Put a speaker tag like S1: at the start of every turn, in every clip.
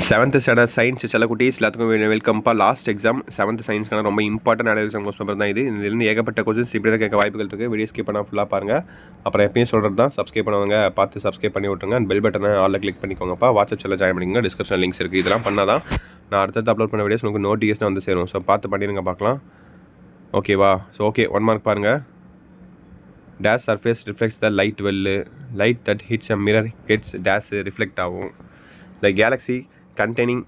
S1: 7th standard science செல்லக்குட்டீஸ் எல்லாத்துக்கும் வெல்கம்ப்பா. Last exam 7th சயின்ஸ்க்கான ரொம்ப important exam question paper தான் இது. இதுலேருந்து ஏகப்பட்ட கொஸ்டின்ஸ் இப்படி கேட்க வாய்ப்புகள் இருக்குது. வீடியோ ஸ்கிப் பண்ணால் ஃபுல்லாக பாருங்கள். அப்புறம் எப்பயும் சொல்கிறது தான், சப்ஸ்கிரைப் பண்ணுவாங்க பார்த்து சப்ஸ்கிரைப் பண்ணி விட்டுருங்க. அண்ட் பெல் பட்டனை ஆலில் கிளிக் பண்ணிக்கோங்கப்பா. வாட்ஸ்அப் சேனல் ஜாயின் பண்ணிக்கோங்க. டிஸ்கிரிப்ஷன் லிங்க்ஸ் இருக்குது. இதெல்லாம் பண்ணால் தான் நான் அடுத்தது அப்லோட் பண்ண வீடியோஸ் உங்களுக்கு நோட்டிஃபிகேஷன் வந்து சேரும். ஸோ பார்த்து பண்ணிடுங்க பார்க்கலாம். ஓகேவா? ஸோ ஓகே, 1 மார்க் பாருங்கள். Dash surface reflects the light well. Light that hits a mirror gets dash reflect ஆகும். The galaxy containing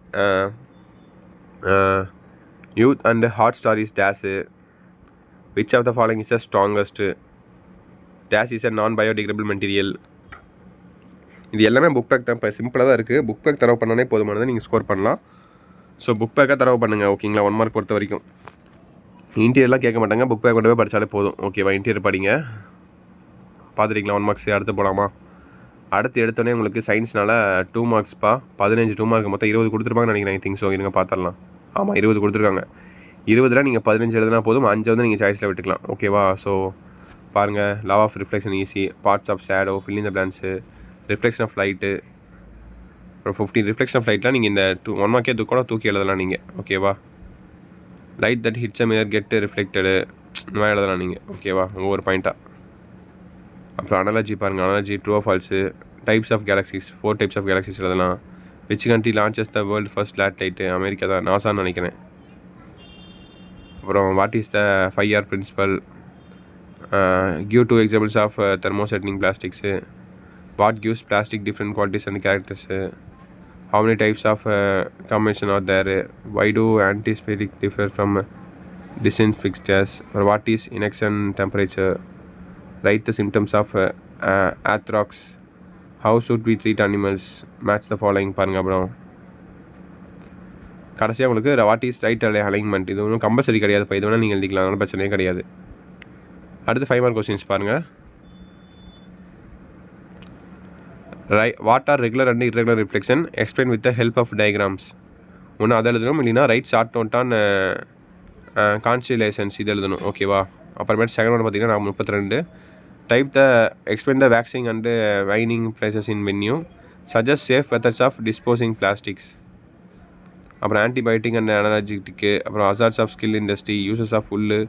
S1: youth and hot star is dash. Which of the following is the strongest? Dash is a non-biodegradable material. இது எல்லாமே book back தான். இப்போ சிம்பிளாக தான் இருக்குது. Book back தரவு பண்ணாலே போதுமானது, நீங்கள் ஸ்கோர் பண்ணலாம். ஸோ புக் பேக்காக தரவு பண்ணுங்கள். ஓகேங்களா? 1 மார்க் பொறுத்த வரைக்கும் இன்டீரியர்லாம் கேட்க மாட்டாங்க. புக் பேக் கொண்டு போய் படித்தாலே போதும். ஓகேவா? இன்டீரியர் படிங்க. பார்த்துட்டிங்களா? 1 மார்க்ஸ் அடுத்து போகலாமா? அடுத்து எடுத்தோடனே உங்களுக்கு சயின்ஸ்னால 2 மார்க்ஸ்ப்பா. 15 2 மார்க் மொத்தம் 20 கொடுத்துருப்பாங்கன்னு நினைக்கிறேன். I think so. இருங்க பார்த்துடலாம். ஆமாம், 20 கொடுத்துருக்காங்க. 20ல் நீங்கள் 15 எழுதுனா போதும். 5 வந்து நீங்கள் சாய்ஸில் விட்டுக்கலாம். ஓகேவா? ஸோ பாருங்கள். Law of reflection easy, parts of shadow, filling the plans, reflection of light, அப்புறம் 15 ரிஃப்ளெக்ஷன் ஆஃப் லைட்லாம் நீங்கள் இந்த 1 மார்க்கே கூட தூக்கி எழுதலாம் நீங்கள். ஓகேவா? Light that hits a mirror get reflected, இந்த மாதிரி எழுதலாம் நீங்கள். ஓகேவா? ஒவ்வொரு பாயிண்ட்டாக. அப்புறம் அனாலஜி பாருங்கள். Analogy true of false, types of galaxies, 4 types of galaxies எழுதலாம். Which country launches the world first satellite? America தான், நாசான்னு நினைக்கிறேன். அப்புறம் what is the 5R principle? Give 2 examples of thermosetting plastics. What gives plastic different qualities and characters? How many types of combination are there? Why do antiseptic differ from disinfectants? What is ignition temperature? Write the symptoms of anthrax. How should we treat animals? Match the following பாருங்கள். அப்புறம் கடைசியாக உங்களுக்கு what is right alignment. இது ஒன்றும் compulsory கிடையாது. இப்போ இது வேணால் நீங்கள் எழுதிக்கலாம், அதனால பிரச்சனையே கிடையாது. அடுத்து 5 மார்க் கொஸ்டின்ஸ் பாருங்கள். What are regular and irregular reflection? Explain with the help of diagrams. ஒன்று அதை எழுதணும், இல்லைனா write short note on constellations இது எழுதணும். ஓகேவா? அப்புறமேட்டு செகண்ட் ஒன்று பார்த்தீங்கன்னா 32. Type the explain the waxing and waning places in venue. Suggest safe methods of disposing plastics. அப்புறம் ஆன்டிபயோட்டிக் அண்ட் அனர்ஜெட்டிக்கு. அப்புறம் hazards of skill industry, uses of full,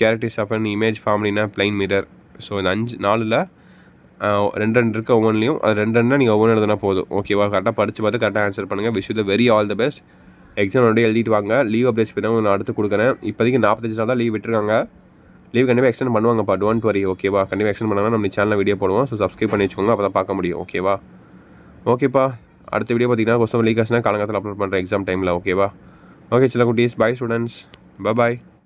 S1: characters of an image ஃபார்ம்லினா பிளைன் மிரர். ஸோ இந்த 4ல் 2 இருக்குது ஒவ்வொன்றிலையும். அது 2 நீங்கள் ஒவ்வொன்று எழுதுனா போதும். ஓகேவா? கரெக்டாக படித்து பார்த்து கரெக்டாக ஆன்சர் பண்ணுங்கள். Wish you the very all the best. Exam வந்து எழுதிட்டு வாங்க. லீவ் அப்டேட்ஸ் பண்ண நான் அடுத்து கொடுக்குறேன். இப்போதைக்கு 45 நாள் தான் லீவ் விட்டுருக்காங்க. லீவ் கண்டிப்பாக எக்ஸ்டெண்ட் பண்ணுவாங்கப்பா. Don't worry. ஓகேவா? கண்டிப்பாக எக்ஸ்டெண்ட் பண்ணாங்கன்னா நம்ம சேனலில் வீடியோ போடுவோம். ஸோ சப்ஸ்கிரைப் பண்ணி வச்சுக்கோங்க, அப்போ தான் பார்க்க முடியும். ஓகேவா? ஓகேப்பா. அடுத்த வீடியோ பார்த்தீங்கன்னா கொஸ்டின் லீக் ஆச்சுன்னா காலங்காலத்தில் அப்லோட் பண்ணுறேன் எக்ஸாம் டைமில். ஓகேவா? ஓகே சில குட்டீஸ், பாய் ஸ்டூடெண்ட்ஸ், பாய்.